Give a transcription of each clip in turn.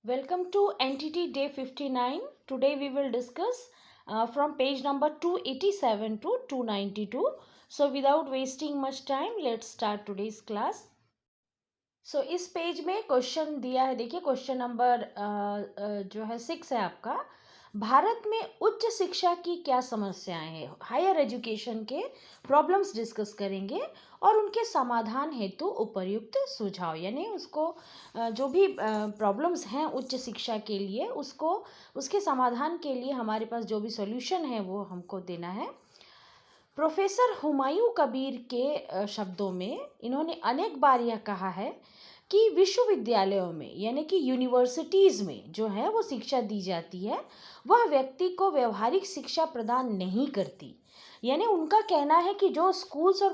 Welcome to NTT Day 59. Today we will discuss from page number 287 to 292. So without wasting much time, let's start today's class. So इस page में question दिया है, देखिए question number जो है 6 है आपका। भारत में उच्च शिक्षा की क्या समस्याएं हैं, हायर एजुकेशन के प्रॉब्लम्स डिस्कस करेंगे और उनके समाधान हेतु उपयुक्त सुझाव, यानी उसको जो भी प्रॉब्लम्स हैं उच्च शिक्षा के लिए उसको उसके समाधान के लिए हमारे पास जो भी सॉल्यूशन है वो हमको देना है। प्रोफेसर हुमायूं कबीर के शब्दों में इन्होंने अनेक बार यह कहा है कि विश्वविद्यालयों में यानी कि यूनिवर्सिटीज़ में जो है वो शिक्षा दी जाती है वह व्यक्ति को व्यवहारिक शिक्षा प्रदान नहीं करती। यानी उनका कहना है कि जो स्कूल्स और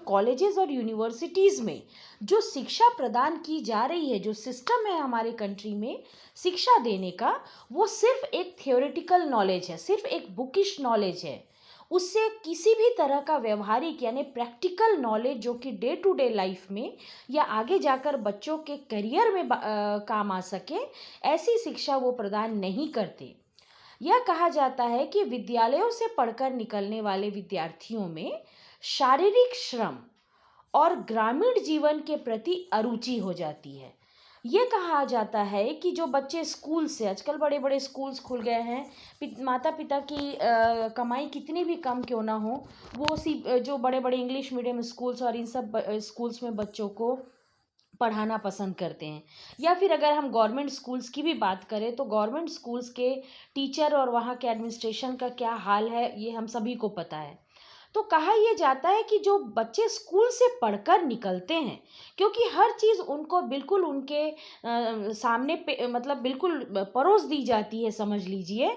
कॉलेजेस और यूनिवर्सिटीज़ में जो शिक्षा प्रदान की जा रही है, जो सिस्टम है हमारे कंट्री में शिक्षा देने का, वो सिर्फ एक थियोरेटिकल नॉलेज है, सिर्फ एक बुकिश नॉलेज है। उससे किसी भी तरह का व्यवहारिक यानी प्रैक्टिकल नॉलेज जो कि डे टू डे लाइफ में या आगे जाकर बच्चों के करियर में काम आ सके, ऐसी शिक्षा वो प्रदान नहीं करते। यह कहा जाता है कि विद्यालयों से पढ़कर निकलने वाले विद्यार्थियों में शारीरिक श्रम और ग्रामीण जीवन के प्रति अरुचि हो जाती है। ये कहा जाता है कि जो बच्चे स्कूल से, आजकल बड़े बड़े स्कूल्स खुल गए हैं, माता पिता की कमाई कितनी भी कम क्यों ना हो, वो जो बड़े बड़े इंग्लिश मीडियम स्कूल्स और इन सब स्कूल्स में बच्चों को पढ़ाना पसंद करते हैं। या फिर अगर हम गवर्नमेंट स्कूल्स की भी बात करें तो गवर्नमेंट स्कूल्स के टीचर और वहाँ के एडमिनिस्ट्रेशन का क्या हाल है ये हम सभी को पता है। तो कहा यह जाता है कि जो बच्चे स्कूल से पढ़कर निकलते हैं, क्योंकि हर चीज़ उनको बिल्कुल उनके सामने पे मतलब बिल्कुल परोस दी जाती है, समझ लीजिए।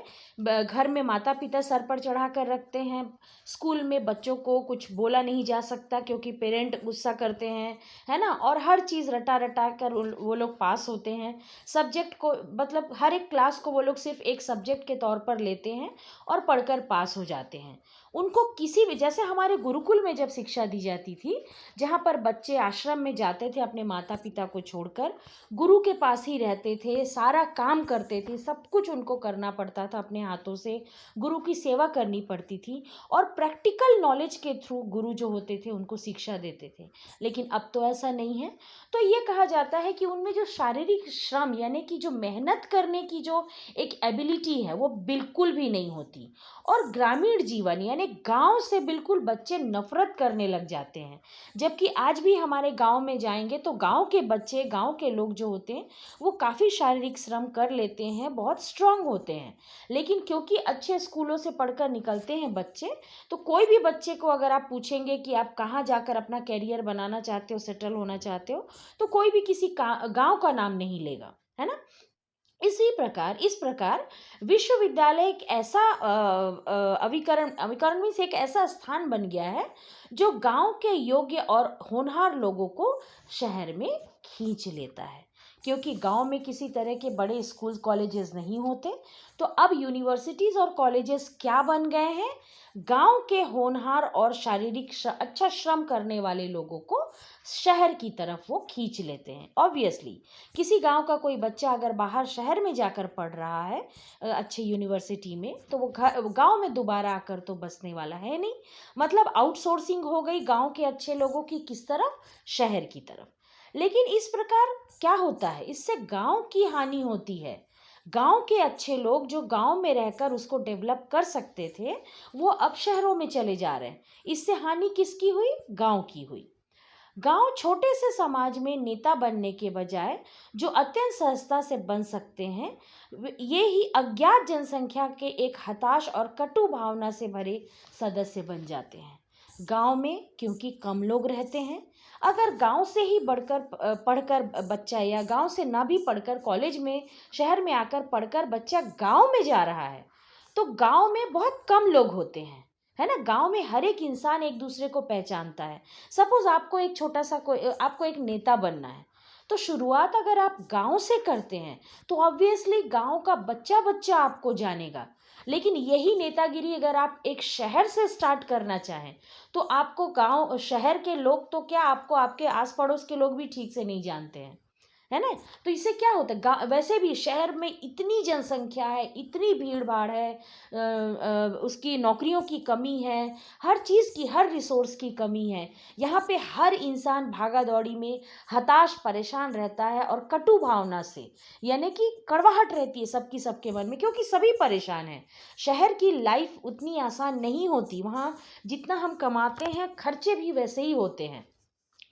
घर में माता पिता सर पर चढ़ा कर रखते हैं, स्कूल में बच्चों को कुछ बोला नहीं जा सकता क्योंकि पेरेंट गुस्सा करते हैं, है ना। और हर चीज़ रटा रटा कर वो लोग पास होते हैं। सब्जेक्ट को मतलब हर एक क्लास को वो लोग सिर्फ एक सब्जेक्ट के तौर पर लेते हैं और पढ़कर पास हो जाते हैं। उनको किसी भी, जैसे हमारे गुरुकुल में जब शिक्षा दी जाती थी, जहाँ पर बच्चे आश्रम में जाते थे अपने माता पिता को छोड़कर, गुरु के पास ही रहते थे, सारा काम करते थे, सब कुछ उनको करना पड़ता था अपने हाथों से, गुरु की सेवा करनी पड़ती थी और प्रैक्टिकल नॉलेज के थ्रू गुरु जो होते थे उनको शिक्षा देते थे। लेकिन अब तो ऐसा नहीं है। तो ये कहा जाता है कि उनमें जो शारीरिक श्रम यानी कि जो मेहनत करने की जो एक एबिलिटी है वो बिल्कुल भी नहीं होती। और ग्रामीण जीवन यानी गांव से बिल्कुल बच्चे नफरत करने लग जाते हैं। जबकि आज भी हमारे गांव में जाएंगे तो गांव के बच्चे, गांव के लोग जो होते हैं वो काफ़ी शारीरिक श्रम कर लेते हैं, बहुत स्ट्रांग होते हैं। लेकिन क्योंकि अच्छे स्कूलों से पढ़कर निकलते हैं बच्चे, तो कोई भी बच्चे को अगर आप पूछेंगे कि आप कहाँ जाकर अपना कैरियर बनाना चाहते हो, सेटल होना चाहते हो, तो कोई भी किसी गांव का नाम नहीं लेगा, है ना। इस प्रकार विश्वविद्यालय एक ऐसा अभिकरण मीन्स एक ऐसा स्थान बन गया है जो गांव के योग्य और होनहार लोगों को शहर में खींच लेता है। क्योंकि गांव में किसी तरह के बड़े स्कूल कॉलेजेस नहीं होते, तो अब यूनिवर्सिटीज़ और कॉलेजेस क्या बन गए हैं, गांव के होनहार और अच्छा श्रम करने वाले लोगों को शहर की तरफ वो खींच लेते हैं। ऑब्वियसली किसी गांव का कोई बच्चा अगर बाहर शहर में जाकर पढ़ रहा है अच्छे यूनिवर्सिटी में, तो वो गांव में दोबारा आकर तो बसने वाला है नहीं। मतलब आउटसोर्सिंग हो गई गांव के अच्छे लोगों की किस तरफ, शहर की तरफ। लेकिन इस प्रकार क्या होता है, इससे गांव की हानि होती है। गांव के अच्छे लोग जो गांव में रहकर उसको डेवलप कर सकते थे, वो अब शहरों में चले जा रहे हैं। इससे हानि किसकी हुई, गांव की हुई। गांव छोटे से समाज में नेता बनने के बजाय जो अत्यंत सहजता से बन सकते हैं, ये ही अज्ञात जनसंख्या के एक हताश और कटु भावना से भरे सदस्य बन जाते हैं। गांव में क्योंकि कम लोग रहते हैं, अगर गांव से ही पढ़कर बच्चा, या गांव से ना भी पढ़कर कॉलेज में शहर में आकर पढ़कर बच्चा गांव में जा रहा है, तो गांव में बहुत कम लोग होते हैं, है ना। गांव में हर एक इंसान एक दूसरे को पहचानता है। सपोज आपको एक छोटा सा आपको एक नेता बनना है, तो शुरुआत अगर आप गांव से करते हैं तो ऑब्वियसली गांव का बच्चा बच्चा आपको जानेगा। लेकिन यही नेतागिरी अगर आप एक शहर से स्टार्ट करना चाहें, तो आपको गांव शहर के लोग तो क्या, आपको आपके आस पड़ोस के लोग भी ठीक से नहीं जानते हैं, है ना। तो इससे क्या होता है, वैसे भी शहर में इतनी जनसंख्या है, इतनी भीड़ भाड़ है, उसकी नौकरियों की कमी है, हर चीज़ की, हर रिसोर्स की कमी है। यहाँ पे हर इंसान भागा दौड़ी में हताश परेशान रहता है और कटु भावना से, यानी कि कड़वाहट रहती है सबकी सबके मन में, क्योंकि सभी परेशान हैं। शहर की लाइफ उतनी आसान नहीं होती, वहाँ जितना हम कमाते हैं खर्चे भी वैसे ही होते हैं।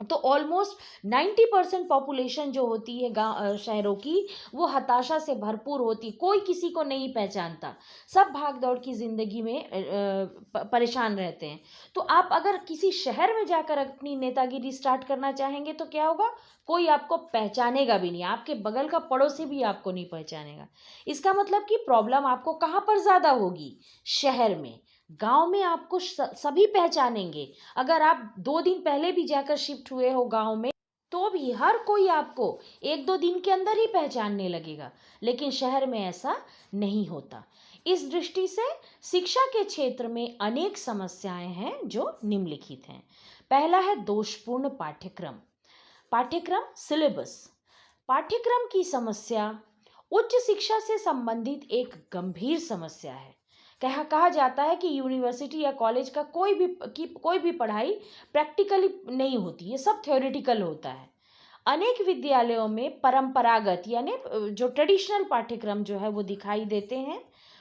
तो ऑलमोस्ट 90% पॉपुलेशन जो होती है गाँव शहरों की, वो हताशा से भरपूर होती, कोई किसी को नहीं पहचानता, सब भाग दौड़ की ज़िंदगी में परेशान रहते हैं। तो आप अगर किसी शहर में जाकर अपनी नेतागिरी स्टार्ट करना चाहेंगे तो क्या होगा, कोई आपको पहचानेगा भी नहीं, आपके बगल का पड़ोसी भी आपको नहीं पहचानेगा। इसका मतलब कि प्रॉब्लम आपको कहाँ पर ज़्यादा होगी, शहर में। गांव में आपको सभी पहचानेंगे। अगर आप 2 दिन पहले भी जाकर शिफ्ट हुए हो गांव में, तो भी हर कोई आपको 1-2 दिन के अंदर ही पहचानने लगेगा। लेकिन शहर में ऐसा नहीं होता। इस दृष्टि से शिक्षा के क्षेत्र में अनेक समस्याएं हैं जो निम्नलिखित हैं। पहला है दोषपूर्ण पाठ्यक्रम। पाठ्यक्रम सिलेबस। पाठ्यक्रम की समस्या उच्च शिक्षा से संबंधित एक गंभीर समस्या है। कहा जाता है कि यूनिवर्सिटी या कॉलेज का कोई भी पढ़ाई प्रैक्टिकली नहीं होती, ये सब थ्योरेटिकल होता है। अनेक विद्यालयों में परंपरागत यानी जो ट्रेडिशनल पाठ्यक्रम जो है वो दिखाई देते हैं।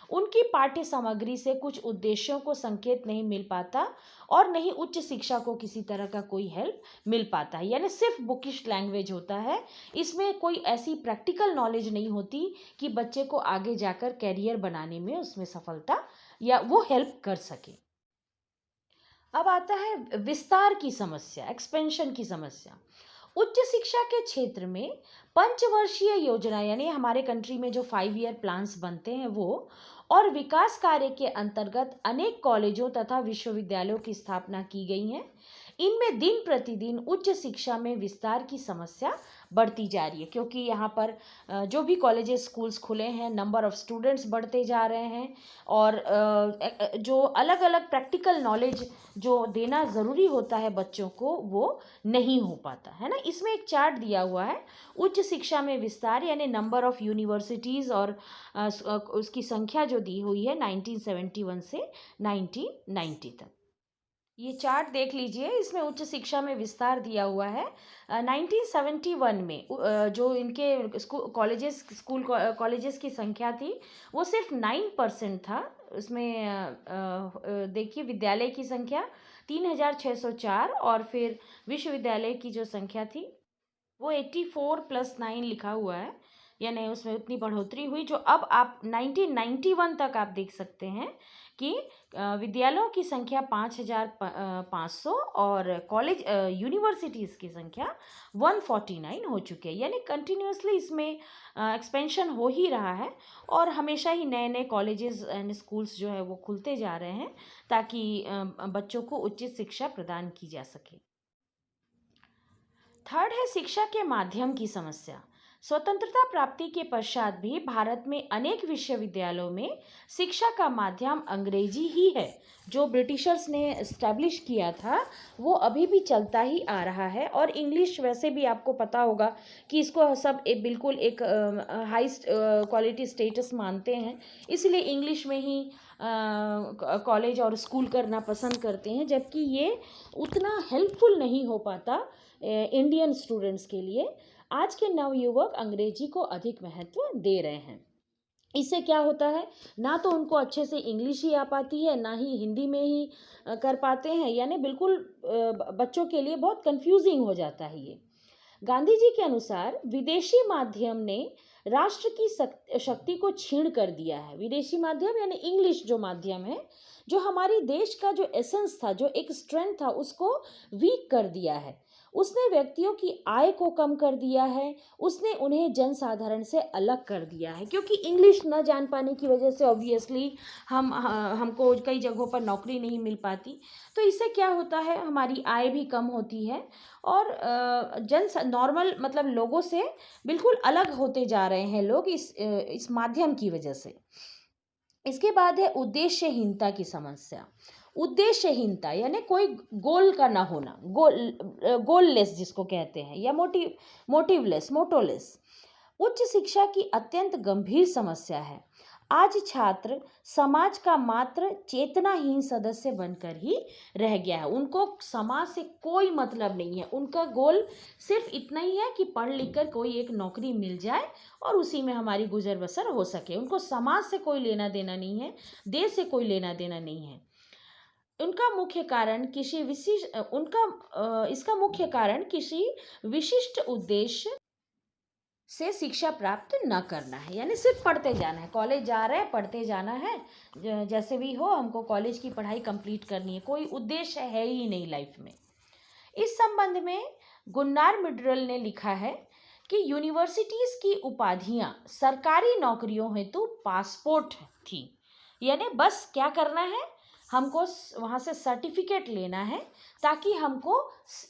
उनकी पाठ्य सामग्री से कुछ उद्देश्यों को संकेत नहीं मिल पाता और नहीं उच्च शिक्षा को किसी तरह का कोई हेल्प मिल पाता है, यानी सिर्फ बुकिश लैंग्वेज होता है। इसमें कोई ऐसी प्रैक्टिकल नॉलेज नहीं होती कि बच्चे को आगे जाकर कैरियर बनाने में उसमें सफलता या वो हेल्प कर सके। अब आता है विस्तार की समस्या, एक्सपेंशन की समस्या। उच्च शिक्षा के क्षेत्र में पंचवर्षीय योजना यानी हमारे कंट्री में जो 5 ईयर प्लान्स बनते हैं वो, और विकास कार्य के अंतर्गत अनेक कॉलेजों तथा विश्वविद्यालयों की स्थापना की गई है। इनमें दिन प्रतिदिन उच्च शिक्षा में विस्तार की समस्या बढ़ती जा रही है, क्योंकि यहाँ पर जो भी कॉलेजेस स्कूल्स खुले हैं, नंबर ऑफ स्टूडेंट्स बढ़ते जा रहे हैं, और जो अलग अलग प्रैक्टिकल नॉलेज जो देना ज़रूरी होता है बच्चों को, वो नहीं हो पाता है ना। इसमें एक चार्ट दिया हुआ है, उच्च शिक्षा में विस्तार यानी नंबर ऑफ यूनिवर्सिटीज़ और उसकी संख्या जो दी हुई है 1971 से 1990 तक। ये चार्ट देख लीजिए, इसमें उच्च शिक्षा में विस्तार दिया हुआ है। 1971 में जो इनके स्कूल कॉलेजेस की संख्या थी वो सिर्फ 9% था। उसमें देखिए विद्यालय की संख्या 3604, और फिर विश्वविद्यालय की जो संख्या थी वो 84 + 9 लिखा हुआ है, यानी उसमें उतनी बढ़ोतरी हुई। जो अब आप 1991 तक आप देख सकते हैं कि विद्यालयों की संख्या 5500 और कॉलेज यूनिवर्सिटीज़ की संख्या 149 हो चुकी है, यानी कंटिन्यूसली इसमें एक्सपेंशन हो ही रहा है, और हमेशा ही नए नए कॉलेजेस एंड स्कूल्स जो है वो खुलते जा रहे हैं ताकि बच्चों को उचित शिक्षा प्रदान की जा सके। थर्ड है शिक्षा के माध्यम की समस्या। स्वतंत्रता प्राप्ति के पश्चात भी भारत में अनेक विश्वविद्यालयों में शिक्षा का माध्यम अंग्रेजी ही है। जो ब्रिटिशर्स ने इस्टेब्लिश किया था वो अभी भी चलता ही आ रहा है, और इंग्लिश वैसे भी आपको पता होगा कि इसको सब बिल्कुल एक हाई क्वालिटी स्टेटस मानते हैं, इसलिए इंग्लिश में ही कॉलेज और स्कूल करना पसंद करते हैं, जबकि ये उतना हेल्पफुल नहीं हो पाता इंडियन स्टूडेंट्स के लिए। आज के नवयुवक अंग्रेजी को अधिक महत्व दे रहे हैं। इससे क्या होता है, ना तो उनको अच्छे से इंग्लिश ही आ पाती है, ना ही हिंदी में ही कर पाते हैं, यानी बिल्कुल बच्चों के लिए बहुत कंफ्यूजिंग हो जाता है ये। गांधी जी के अनुसार विदेशी माध्यम ने राष्ट्र की शक्ति को छीण कर दिया है। विदेशी माध्यम यानी इंग्लिश जो माध्यम है, जो हमारी देश का जो एसेंस था, जो एक स्ट्रेंथ था, उसको वीक कर दिया है। उसने व्यक्तियों की आय को कम कर दिया है, उसने उन्हें जनसाधारण से अलग कर दिया है, क्योंकि इंग्लिश न जान पाने की वजह से ऑब्वियसली हमको कई जगहों पर नौकरी नहीं मिल पाती। तो इससे क्या होता है, हमारी आय भी कम होती है, और नॉर्मल मतलब लोगों से बिल्कुल अलग होते जा रहे हैं लोग इस माध्यम की वजह से। इसके बाद है उद्देश्यहीनता की समस्या। उद्देश्यहीनता यानी कोई गोल का ना होना, गोललेस जिसको कहते हैं, या मोटिवलेस, मोटोलेस। उच्च शिक्षा की अत्यंत गंभीर समस्या है। आज छात्र समाज का मात्र चेतनाहीन सदस्य बनकर ही रह गया है। उनको समाज से कोई मतलब नहीं है। उनका गोल सिर्फ इतना ही है कि पढ़ लिख कर कोई एक नौकरी मिल जाए और उसी में हमारी गुजर बसर हो सके। उनको समाज से कोई लेना देना नहीं है, देश से कोई लेना देना नहीं है। उनका मुख्य कारण किसी विशिष्ट इसका मुख्य कारण किसी विशिष्ट उद्देश्य से शिक्षा प्राप्त न करना है, यानी सिर्फ पढ़ते जाना है। कॉलेज जा रहे हैं, पढ़ते जाना है, जैसे भी हो हमको कॉलेज की पढ़ाई कंप्लीट करनी है, कोई उद्देश्य है ही नहीं लाइफ में। इस संबंध में गुन्नार मिडरल ने लिखा है कि यूनिवर्सिटीज की उपाधियां सरकारी नौकरियों हेतु पासपोर्ट थी, यानी बस क्या करना है, हमको वहाँ से सर्टिफिकेट लेना है ताकि हमको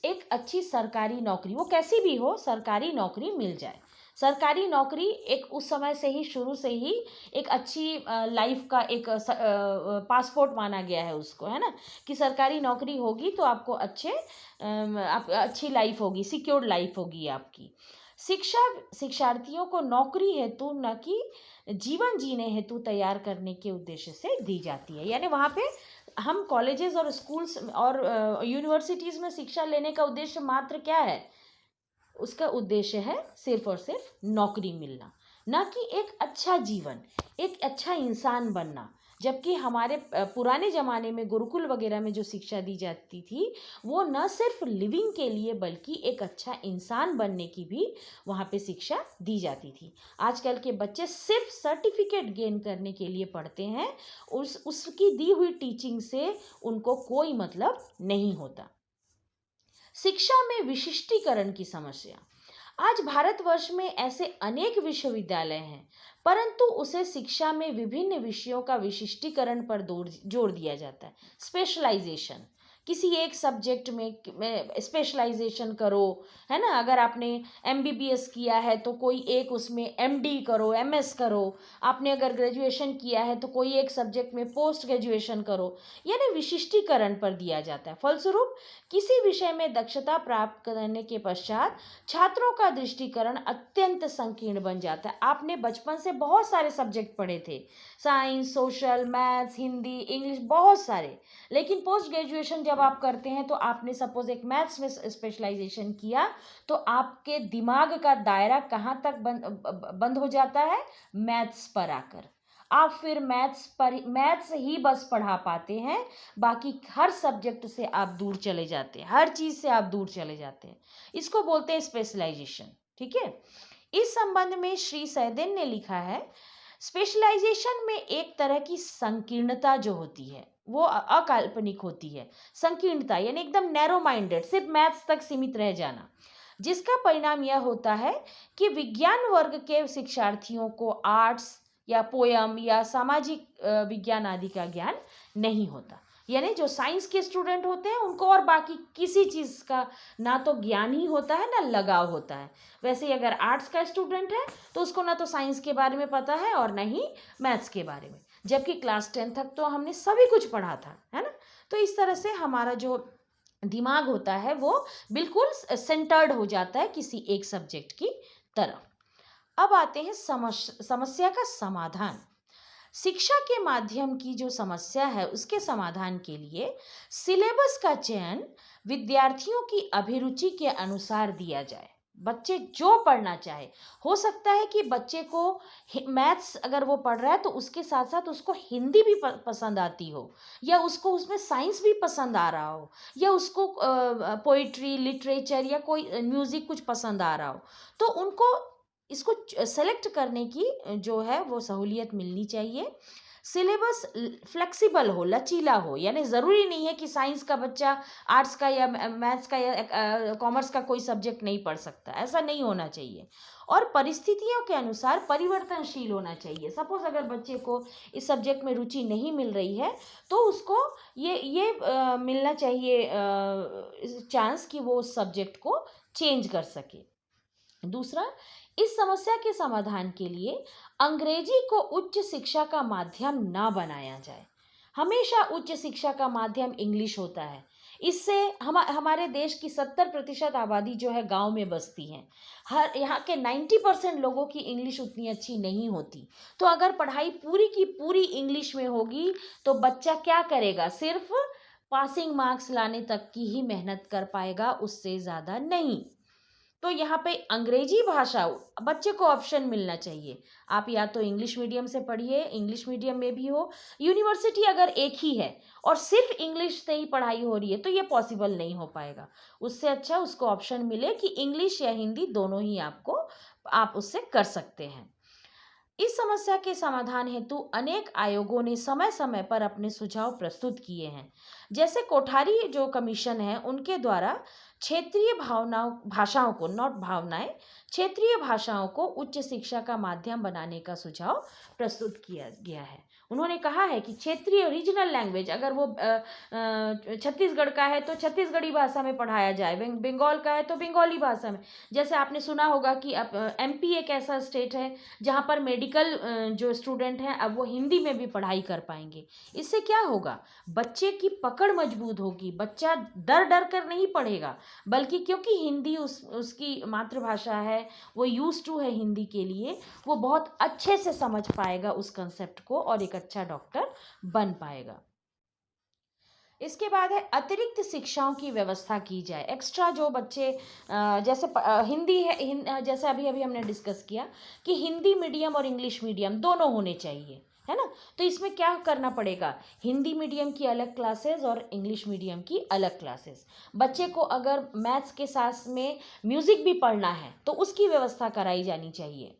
एक अच्छी सरकारी नौकरी, वो कैसी भी हो, सरकारी नौकरी मिल जाए। सरकारी नौकरी एक उस समय से ही, शुरू से ही एक अच्छी लाइफ का एक पासपोर्ट माना गया है उसको, है ना, कि सरकारी नौकरी होगी तो आपको अच्छी लाइफ होगी, सिक्योर्ड लाइफ होगी आपकी। शिक्षा शिक्षार्थियों को नौकरी हेतु न कि जीवन जीने हेतु तैयार करने के उद्देश्य से दी जाती है। यानी वहाँ पे हम कॉलेजेस और स्कूल्स और यूनिवर्सिटीज़ में शिक्षा लेने का उद्देश्य मात्र क्या है, उसका उद्देश्य है सिर्फ और सिर्फ नौकरी मिलना, ना कि एक अच्छा जीवन, एक अच्छा इंसान बनना। जबकि हमारे पुराने ज़माने में गुरुकुल वगैरह में जो शिक्षा दी जाती थी वो न सिर्फ लिविंग के लिए बल्कि एक अच्छा इंसान बनने की भी वहाँ पे शिक्षा दी जाती थी। आजकल के बच्चे सिर्फ सर्टिफिकेट गेन करने के लिए पढ़ते हैं, उसकी दी हुई टीचिंग से उनको कोई मतलब नहीं होता। शिक्षा में विशिष्टीकरण की समस्या। आज भारतवर्ष में ऐसे अनेक विश्वविद्यालय हैं, परंतु उसे शिक्षा में विभिन्न विषयों का विशिष्टीकरण पर जोर दिया जाता है। स्पेशलाइजेशन, किसी एक सब्जेक्ट में स्पेशलाइजेशन करो, है ना। अगर आपने एमबीबीएस किया है तो कोई एक उसमें एमडी करो, एमएस करो। आपने अगर ग्रेजुएशन किया है तो कोई एक सब्जेक्ट में पोस्ट ग्रेजुएशन करो, यानी विशिष्टीकरण पर दिया जाता है। फलस्वरूप किसी विषय में दक्षता प्राप्त करने के पश्चात छात्रों का दृष्टिकरण अत्यंत संकीर्ण बन जाता है। आपने बचपन से बहुत सारे सब्जेक्ट पढ़े थे, science, social, maths, Hindi, English, बहुत सारे, लेकिन पोस्ट ग्रेजुएशन जब आप करते हैं तो आपने सपोज एक मैथ्स में स्पेशलाइजेशन किया तो आपके दिमाग का दायरा कहाँ तक बंद हो जाता है, मैथ्स पर आकर। आप फिर मैथ्स ही बस पढ़ा पाते हैं, बाकी हर सब्जेक्ट से आप दूर चले जाते हैं, हर चीज़ से आप दूर चले जाते हैं। इसको बोलते हैं स्पेशलाइजेशन, ठीक है। इस संबंध में श्री सैदेन ने लिखा है, स्पेशलाइजेशन में एक तरह की संकीर्णता जो होती है वो अकाल्पनिक होती है। संकीर्णता यानी एकदम नैरो माइंडेड, सिर्फ मैथ्स तक सीमित रह जाना, जिसका परिणाम यह होता है कि विज्ञान वर्ग के शिक्षार्थियों को आर्ट्स या पोयम या सामाजिक विज्ञान आदि का ज्ञान नहीं होता। यानी जो साइंस के स्टूडेंट होते हैं उनको और बाकी किसी चीज़ का ना तो ज्ञान ही होता है ना लगाव होता है। वैसे ही अगर आर्ट्स का स्टूडेंट है तो उसको ना तो साइंस के बारे में पता है और ना ही मैथ्स के बारे में, जबकि क्लास 10 तक तो हमने सभी कुछ पढ़ा था, है ना। तो इस तरह से हमारा जो दिमाग होता है वो बिल्कुल सेंटर्ड हो जाता है किसी एक सब्जेक्ट की तरफ। अब आते हैं समस्या का समाधान। शिक्षा के माध्यम की जो समस्या है उसके समाधान के लिए सिलेबस का चयन विद्यार्थियों की अभिरुचि के अनुसार दिया जाए। बच्चे जो पढ़ना चाहे, हो सकता है कि बच्चे को मैथ्स अगर वो पढ़ रहा है तो उसके साथ साथ उसको हिंदी भी पसंद आती हो, या उसको उसमें साइंस भी पसंद आ रहा हो, या उसको पोइट्री, लिटरेचर या कोई म्यूज़िक कुछ पसंद आ रहा हो, तो उनको इसको सेलेक्ट करने की जो है वो सहूलियत मिलनी चाहिए। सिलेबस फ्लेक्सिबल हो, लचीला हो, यानी ज़रूरी नहीं है कि साइंस का बच्चा आर्ट्स का या मैथ्स का या कॉमर्स का कोई सब्जेक्ट नहीं पढ़ सकता, ऐसा नहीं होना चाहिए। और परिस्थितियों के अनुसार परिवर्तनशील होना चाहिए। सपोज अगर बच्चे को इस सब्जेक्ट में रुचि नहीं मिल रही है तो उसको ये मिलना चाहिए चांस कि वो उस सब्जेक्ट को चेंज कर सके। दूसरा, इस समस्या के समाधान के लिए अंग्रेजी को उच्च शिक्षा का माध्यम ना बनाया जाए। हमेशा उच्च शिक्षा का माध्यम इंग्लिश होता है। इससे हमारे देश की 70% आबादी जो है गांव में बसती है। हर यहाँ के 90% लोगों की इंग्लिश उतनी अच्छी नहीं होती। तो अगर पढ़ाई पूरी की पूरी इंग्लिश में होगी तो बच्चा क्या करेगा, सिर्फ पासिंग मार्क्स लाने तक की ही मेहनत कर पाएगा, उससे ज़्यादा नहीं। तो यहाँ पे अंग्रेजी भाषा बच्चे को ऑप्शन मिलना चाहिए। आप या तो इंग्लिश मीडियम से पढ़िए, इंग्लिश मीडियम में भी हो, यूनिवर्सिटी अगर एक ही है और सिर्फ इंग्लिश से ही पढ़ाई हो रही है तो ये पॉसिबल नहीं हो पाएगा। उससे अच्छा उसको ऑप्शन मिले कि इंग्लिश या हिंदी दोनों ही आप उससे कर सकते हैं। इस समस्या के समाधान हेतु अनेक आयोगों ने समय समय पर अपने सुझाव प्रस्तुत किए हैं। जैसे कोठारी जो कमीशन है उनके द्वारा क्षेत्रीय भाषाओं को, नॉट भावनाएं, क्षेत्रीय भाषाओं को उच्च शिक्षा का माध्यम बनाने का सुझाव प्रस्तुत किया गया है। उन्होंने कहा है कि क्षेत्रीय रीजनल लैंग्वेज, अगर वो छत्तीसगढ़ का है तो छत्तीसगढ़ी भाषा में पढ़ाया जाए, बंगाल का है तो बंगाली भाषा में। जैसे आपने सुना होगा कि अब एमपी एक ऐसा स्टेट है जहाँ पर मेडिकल जो स्टूडेंट हैं अब वो हिंदी में भी पढ़ाई कर पाएंगे। इससे क्या होगा, बच्चे की पकड़ मजबूत होगी, बच्चा डर डर कर नहीं पढ़ेगा, बल्कि क्योंकि हिंदी उसकी मातृभाषा है, वो यूज टू है हिंदी के लिए, वो बहुत अच्छे से समझ पाएगा उस कंसेप्ट को और एक अच्छा डॉक्टर बन पाएगा। इसके बाद है अतिरिक्त शिक्षाओं की व्यवस्था की जाए। एक्स्ट्रा जो बच्चे जैसे हिंदी है, जैसे अभी अभी हमने डिस्कस किया कि हिंदी मीडियम और इंग्लिश मीडियम दोनों होने चाहिए, है ना। तो इसमें क्या करना पड़ेगा, हिंदी मीडियम की अलग क्लासेस और इंग्लिश मीडियम की अलग क्लासेस। बच्चे को अगर मैथ्स के साथ में म्यूज़िक भी पढ़ना है तो उसकी व्यवस्था कराई जानी चाहिए।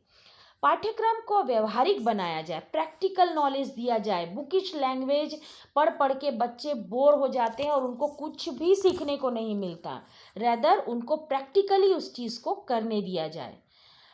पाठ्यक्रम को व्यवहारिक बनाया जाए, प्रैक्टिकल नॉलेज दिया जाए। बुकिश लैंग्वेज पढ़ पढ़ के बच्चे बोर हो जाते हैं और उनको कुछ भी सीखने को नहीं मिलता, रेदर उनको प्रैक्टिकली उस चीज़ को करने दिया जाए।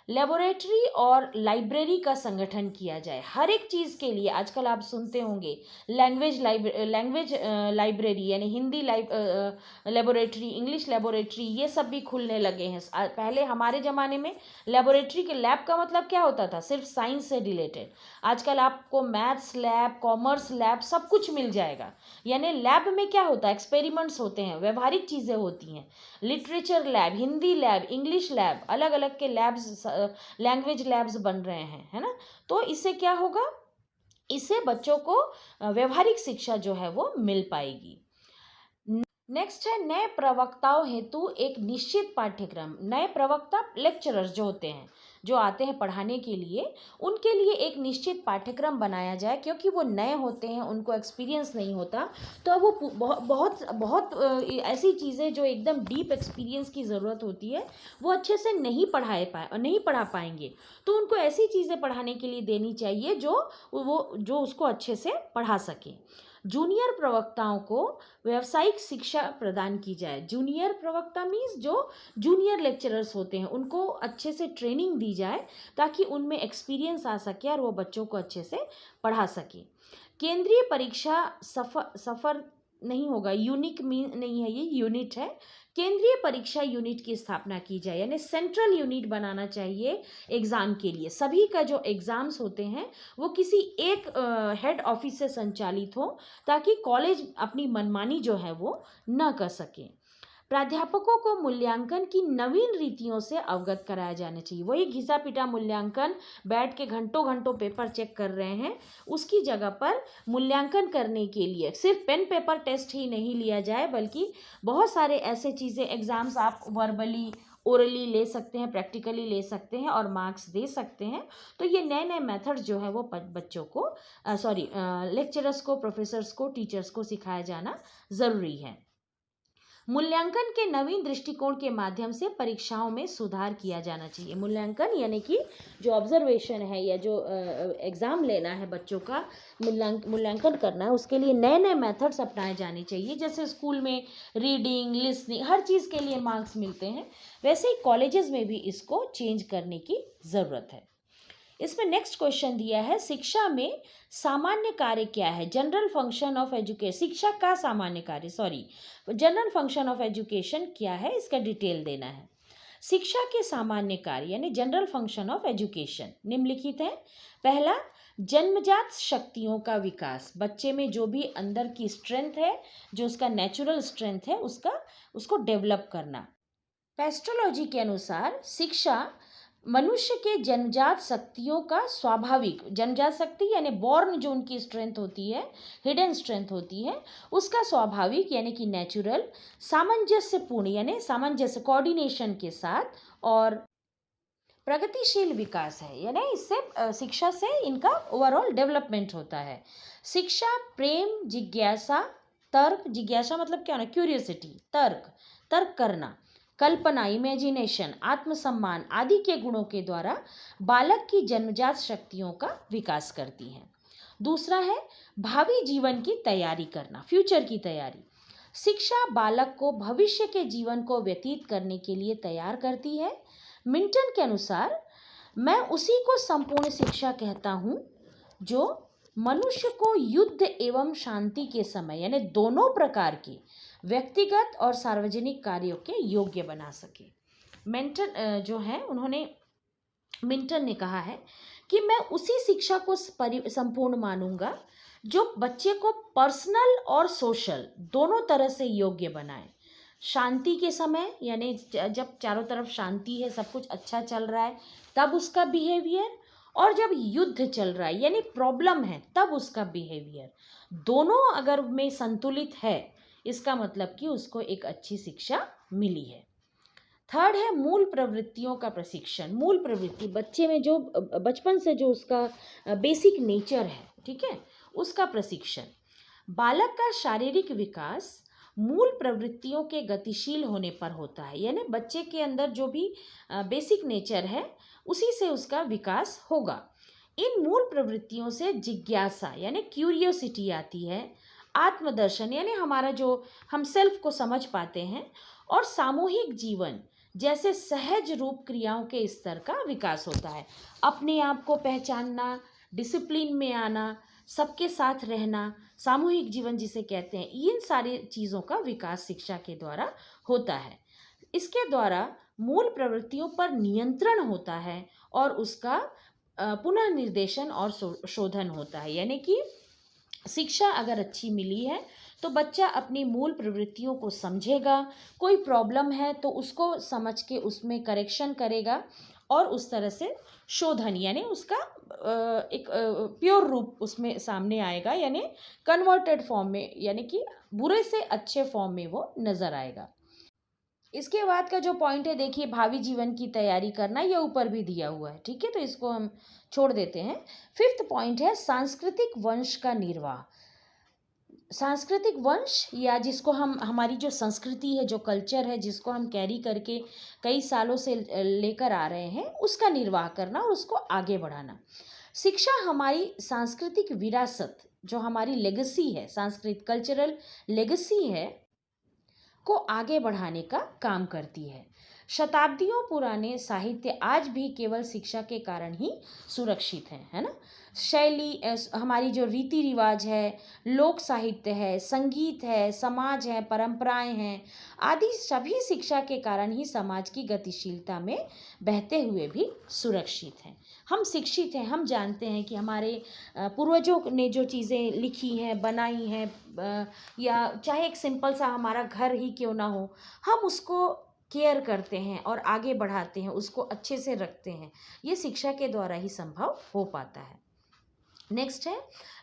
लेबोरेटरी और लाइब्रेरी का संगठन किया जाए। हर एक चीज़ के लिए आजकल आप सुनते होंगे लैंग्वेज लाइब्रेरी, यानी हिंदी लेबोरेटरी, इंग्लिश लेबोरेटरी, ये सब भी खुलने लगे हैं। पहले हमारे ज़माने में लेबोरेटरी के लैब का मतलब क्या होता था, सिर्फ साइंस से रिलेटेड। आजकल आपको मैथ्स लैब, कॉमर्स लैब सब कुछ मिल जाएगा। यानी लैब में क्या होता है, एक्सपेरिमेंट्स होते हैं, व्यवहारिक चीज़ें होती हैं। Literature lab, Hindi lab, English lab, अलग अलग के लैब्स, लैंग्वेज लैब्स बन रहे हैं, है ना। तो इससे क्या होगा, इससे बच्चों को व्यवहारिक शिक्षा जो है वो मिल पाएगी। नेक्स्ट है नए प्रवक्ताओं हेतु एक निश्चित पाठ्यक्रम। नए प्रवक्ता लेक्चरर्स जो होते हैं, जो आते हैं पढ़ाने के लिए, उनके लिए एक निश्चित पाठ्यक्रम बनाया जाए, क्योंकि वो नए होते हैं, उनको एक्सपीरियंस नहीं होता। तो अब वो बहुत बहुत ऐसी चीज़ें जो एकदम डीप एक्सपीरियंस की ज़रूरत होती है वो अच्छे से नहीं पढ़ा पाएंगे। तो उनको ऐसी चीज़ें पढ़ाने के लिए देनी चाहिए जो उसको अच्छे से पढ़ा सके। जूनियर प्रवक्ताओं को व्यावसायिक शिक्षा प्रदान की जाए। जूनियर प्रवक्ता मीन्स जो जूनियर लेक्चरर्स होते हैं, उनको अच्छे से ट्रेनिंग दी जाए ताकि उनमें एक्सपीरियंस आ सके और वो बच्चों को अच्छे से पढ़ा सके। केंद्रीय परीक्षा सफर नहीं होगा, यूनिक मीन नहीं है, ये यूनिट है। केंद्रीय परीक्षा यूनिट की स्थापना की जाए, यानी सेंट्रल यूनिट बनाना चाहिए एग्ज़ाम के लिए। सभी का जो एग्ज़ाम्स होते हैं वो किसी एक हेड ऑफिस से संचालित हो, ताकि कॉलेज अपनी मनमानी जो है वो न कर सके। प्राध्यापकों को मूल्यांकन की नवीन रीतियों से अवगत कराया जाना चाहिए। वही घिसा पिटा मूल्यांकन, बैठ के घंटों घंटों पेपर चेक कर रहे हैं, उसकी जगह पर मूल्यांकन करने के लिए सिर्फ पेन पेपर टेस्ट ही नहीं लिया जाए, बल्कि बहुत सारे ऐसे चीज़ें, एग्ज़ाम्स आप वर्बली, ओरली ले सकते हैं, प्रैक्टिकली ले सकते हैं और मार्क्स दे सकते हैं। तो ये नए नए मेथड्स जो है वो बच्चों को लेक्चरर्स को, प्रोफेसर्स को, टीचर्स को सिखाया जाना ज़रूरी है। मूल्यांकन के नवीन दृष्टिकोण के माध्यम से परीक्षाओं में सुधार किया जाना चाहिए। मूल्यांकन यानी कि जो ऑब्जर्वेशन है या जो एग्ज़ाम लेना है बच्चों का, मूल्यांकन करना है, उसके लिए नए नए मेथड्स अपनाए जाने चाहिए। जैसे स्कूल में रीडिंग, लिसनिंग, हर चीज़ के लिए मार्क्स मिलते हैं, वैसे ही कॉलेजेस में भी इसको चेंज करने की ज़रूरत है। इसमें नेक्स्ट क्वेश्चन दिया है, शिक्षा में सामान्य कार्य क्या है। जनरल फंक्शन ऑफ एजुकेशन, शिक्षा का सामान्य कार्य, जनरल फंक्शन ऑफ एजुकेशन क्या है, इसका डिटेल देना है। शिक्षा के सामान्य कार्य यानी जनरल फंक्शन ऑफ एजुकेशन निम्नलिखित है। पहला, जन्मजात शक्तियों का विकास, बच्चे में जो भी अंदर की स्ट्रेंथ है, जो उसका नेचुरल स्ट्रेंथ है, उसको डेवलप करना। पेस्ट्रोलॉजी के अनुसार शिक्षा मनुष्य के जन्मजात शक्तियों का स्वाभाविक, जन्मजात शक्ति यानी बॉर्न जो उनकी स्ट्रेंथ होती है, हिडन स्ट्रेंथ होती है, उसका स्वाभाविक यानी कि नेचुरल, सामंजस्यपूर्ण यानी सामंजस्य कोऑर्डिनेशन के साथ और प्रगतिशील विकास है, यानी इससे शिक्षा से इनका ओवरऑल डेवलपमेंट होता है। शिक्षा प्रेम, जिज्ञासा, तर्क, जिज्ञासा मतलब क्या होना, क्यूरियोसिटी, तर्क करना, कल्पना, इमेजिनेशन, आत्मसम्मान आदि के गुणों के द्वारा बालक की जन्मजात शक्तियों का विकास करती है। दूसरा है भावी जीवन की तैयारी करना, फ्यूचर की तैयारी। शिक्षा बालक को भविष्य के जीवन को व्यतीत करने के लिए तैयार करती है। मिल्टन के अनुसार मैं उसी को संपूर्ण शिक्षा कहता हूँ जो मनुष्य को युद्ध एवं शांति के समय यानी दोनों प्रकार के व्यक्तिगत और सार्वजनिक कार्यों के योग्य बना सके। मिल्टन ने कहा है कि मैं उसी शिक्षा को संपूर्ण मानूंगा जो बच्चे को पर्सनल और सोशल दोनों तरह से योग्य बनाए। शांति के समय यानी जब चारों तरफ शांति है, सब कुछ अच्छा चल रहा है, तब उसका बिहेवियर, और जब युद्ध चल रहा है यानी प्रॉब्लम है, तब उसका बिहेवियर, दोनों अगर में संतुलित है, इसका मतलब कि उसको एक अच्छी शिक्षा मिली है। थर्ड है मूल प्रवृत्तियों का प्रशिक्षण। मूल प्रवृत्ति बच्चे में जो बचपन से जो उसका बेसिक नेचर है, ठीक है, उसका प्रशिक्षण। बालक का शारीरिक विकास मूल प्रवृत्तियों के गतिशील होने पर होता है, यानी बच्चे के अंदर जो भी बेसिक नेचर है उसी से उसका विकास होगा। इन मूल प्रवृत्तियों से जिज्ञासा यानी क्यूरियोसिटी आती है, आत्मदर्शन यानी हमारा जो हम सेल्फ को समझ पाते हैं, और सामूहिक जीवन जैसे सहज रूप क्रियाओं के स्तर का विकास होता है। अपने आप को पहचानना, डिसिप्लिन में आना, सबके साथ रहना, सामूहिक जीवन जिसे कहते हैं, इन सारी चीज़ों का विकास शिक्षा के द्वारा होता है। इसके द्वारा मूल प्रवृत्तियों पर नियंत्रण होता है और उसका पुनः निर्देशन और शोधन होता है। यानी कि शिक्षा अगर अच्छी मिली है तो बच्चा अपनी मूल प्रवृत्तियों को समझेगा, कोई प्रॉब्लम है तो उसको समझ के उसमें करेक्शन करेगा और उस तरह से शोधन यानी उसका एक प्योर रूप उसमें सामने आएगा, यानी कन्वर्टेड फॉर्म में, यानी कि बुरे से अच्छे फॉर्म में वो नज़र आएगा। इसके बाद का जो पॉइंट है देखिए, भावी जीवन की तैयारी करना, ये ऊपर भी दिया हुआ है, ठीक है, तो इसको हम छोड़ देते हैं। फिफ्थ पॉइंट है सांस्कृतिक वंश का निर्वाह। सांस्कृतिक वंश या जिसको हम, हमारी जो संस्कृति है, जो कल्चर है, जिसको हम कैरी करके कई सालों से लेकर आ रहे हैं, उसका निर्वाह करना और उसको आगे बढ़ाना। शिक्षा हमारी सांस्कृतिक विरासत, जो हमारी लेगेसी है, सांस्कृतिक कल्चरल लेगेसी है, को आगे बढ़ाने का काम करती है। शताब्दियों पुराने साहित्य आज भी केवल शिक्षा के कारण ही सुरक्षित हैं, है ना। शैली, हमारी जो रीति रिवाज है, लोक साहित्य है, संगीत है, समाज है, परंपराएं हैं, आदि सभी शिक्षा के कारण ही समाज की गतिशीलता में बहते हुए भी सुरक्षित हैं। हम शिक्षित हैं, हम जानते हैं कि हमारे पूर्वजों ने जो चीज़ें लिखी हैं, बनाई हैं, या चाहे एक सिंपल सा हमारा घर ही क्यों ना हो, हम उसको केयर करते हैं और आगे बढ़ाते हैं, उसको अच्छे से रखते हैं। ये शिक्षा के द्वारा ही संभव हो पाता है। नेक्स्ट है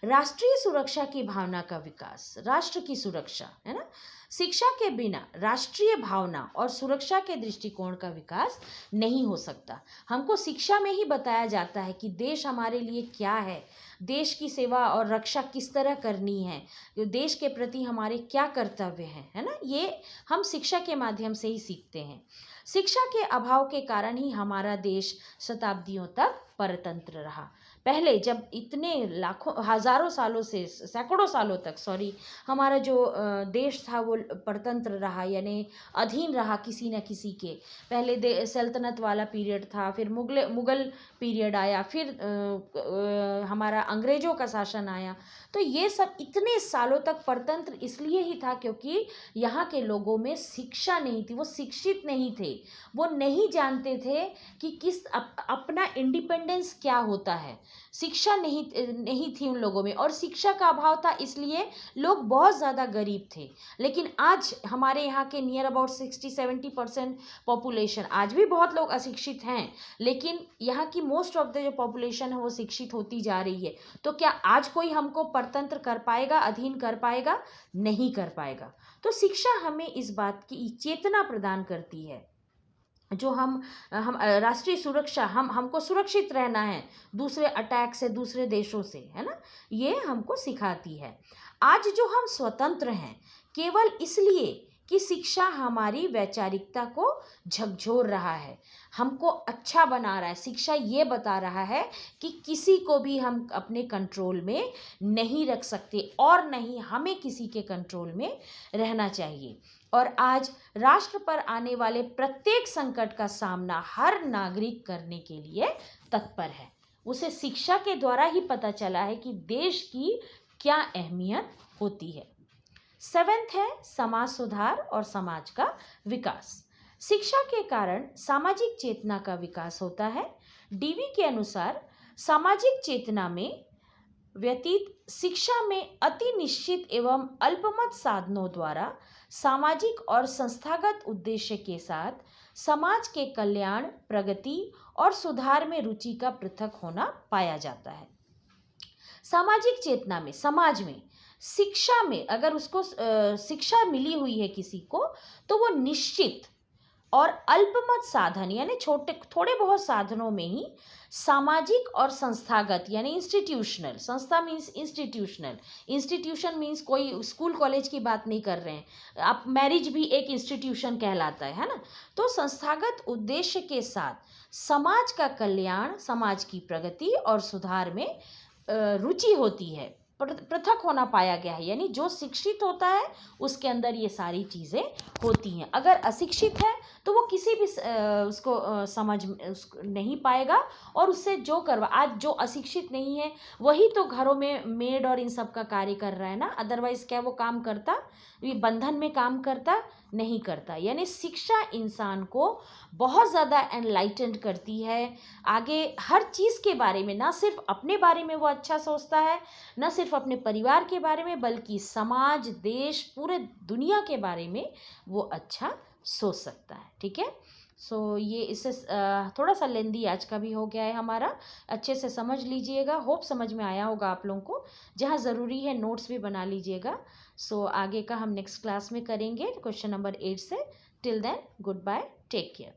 राष्ट्रीय सुरक्षा की भावना का विकास। राष्ट्र की सुरक्षा, है ना, शिक्षा के बिना राष्ट्रीय भावना और सुरक्षा के दृष्टिकोण का विकास नहीं हो सकता। हमको शिक्षा में ही बताया जाता है कि देश हमारे लिए क्या है, देश की सेवा और रक्षा किस तरह करनी है, देश के प्रति हमारे क्या कर्तव्य हैं, है ना, ये हम शिक्षा के माध्यम से ही सीखते हैं। शिक्षा के अभाव के कारण ही हमारा देश शताब्दियों तक परतंत्र रहा। पहले जब इतने लाखों हजारों सालों से सैकड़ों सालों तक हमारा जो देश था वो परतंत्र रहा, यानी अधीन रहा किसी न किसी के। पहले सल्तनत वाला पीरियड था, फिर मुगल पीरियड आया, फिर हमारा अंग्रेजों का शासन आया। तो ये सब इतने सालों तक परतंत्र इसलिए ही था क्योंकि यहाँ के लोगों में शिक्षा नहीं थी, वो शिक्षित नहीं थे, वो नहीं जानते थे कि अपना इंडिपेंडेंस क्या होता है। शिक्षा नहीं थी उन लोगों में, और शिक्षा का अभाव था, इसलिए लोग बहुत ज़्यादा गरीब थे। लेकिन आज हमारे यहाँ के नियर अबाउट 60-70% पॉपुलेशन, आज भी बहुत लोग अशिक्षित हैं, लेकिन यहाँ की मोस्ट ऑफ द जो पॉपुलेशन है वो शिक्षित होती जा रही है। तो क्या आज कोई हमको परतंत्र कर पाएगा, अधीन कर पाएगा? नहीं कर पाएगा। तो शिक्षा हमें इस बात की चेतना प्रदान करती है, जो हम राष्ट्रीय सुरक्षा, हमको सुरक्षित रहना है दूसरे अटैक से, दूसरे देशों से, है ना, ये हमको सिखाती है। आज जो हम स्वतंत्र हैं केवल इसलिए कि शिक्षा हमारी वैचारिकता को झकझोर रहा है, हमको अच्छा बना रहा है। शिक्षा ये बता रहा है कि किसी को भी हम अपने कंट्रोल में नहीं रख सकते, और नहीं हमें किसी के कंट्रोल में रहना चाहिए। और आज राष्ट्र पर आने वाले प्रत्येक संकट का सामना हर नागरिक करने के लिए तत्पर है। उसे शिक्षा के द्वारा ही पता चला है कि देश की क्या अहमियत होती है। 7th है समाज सुधार और समाज का विकास। शिक्षा के कारण सामाजिक चेतना का विकास होता है। डीवी के अनुसार सामाजिक चेतना में व्यतीत शिक्षा में अति निश्चित एवं अल्पमत साधनों द्वारा सामाजिक और संस्थागत उद्देश्य के साथ समाज के कल्याण, प्रगति और सुधार में रुचि का पृथक होना पाया जाता है। सामाजिक चेतना में, समाज में शिक्षा में अगर उसको शिक्षा मिली हुई है किसी को, तो वो निश्चित और अल्पमत साधन यानी थोड़े बहुत साधनों में ही सामाजिक और संस्थागत यानी इंस्टीट्यूशनल, संस्था मीन्स इंस्टीट्यूशनल, इंस्टीट्यूशन मीन्स कोई स्कूल कॉलेज की बात नहीं कर रहे हैं आप, मैरिज भी एक इंस्टीट्यूशन कहलाता है ना। तो संस्थागत उद्देश्य के साथ समाज का कल्याण, समाज की प्रगति और सुधार में रुचि होती है, पृथक होना पाया गया है। यानी जो शिक्षित होता है उसके अंदर ये सारी चीज़ें होती हैं। अगर अशिक्षित है तो वो किसी भी उसको समझ नहीं पाएगा, और उससे जो करवा, आज जो अशिक्षित नहीं है वही तो घरों में मेड और इन सब का कार्य कर रहा है ना, अदरवाइज क्या वो काम करता, ये बंधन में काम करता? नहीं करता। यानी शिक्षा इंसान को बहुत ज़्यादा एनलाइटेंड करती है, आगे हर चीज़ के बारे में, ना सिर्फ अपने बारे में वो अच्छा सोचता है, न सिर्फ अपने परिवार के बारे में, बल्कि समाज, देश, पूरे दुनिया के बारे में वो अच्छा सोच सकता है। ठीक है, सो ये इससे थोड़ा सा लेंदी आज का भी हो गया है हमारा, अच्छे से समझ लीजिएगा। होप समझ में आया होगा आप लोगों को, जहाँ ज़रूरी है नोट्स भी बना लीजिएगा। सो आगे का हम नेक्स्ट क्लास में करेंगे क्वेश्चन नंबर 8 से। Till then goodbye, take care.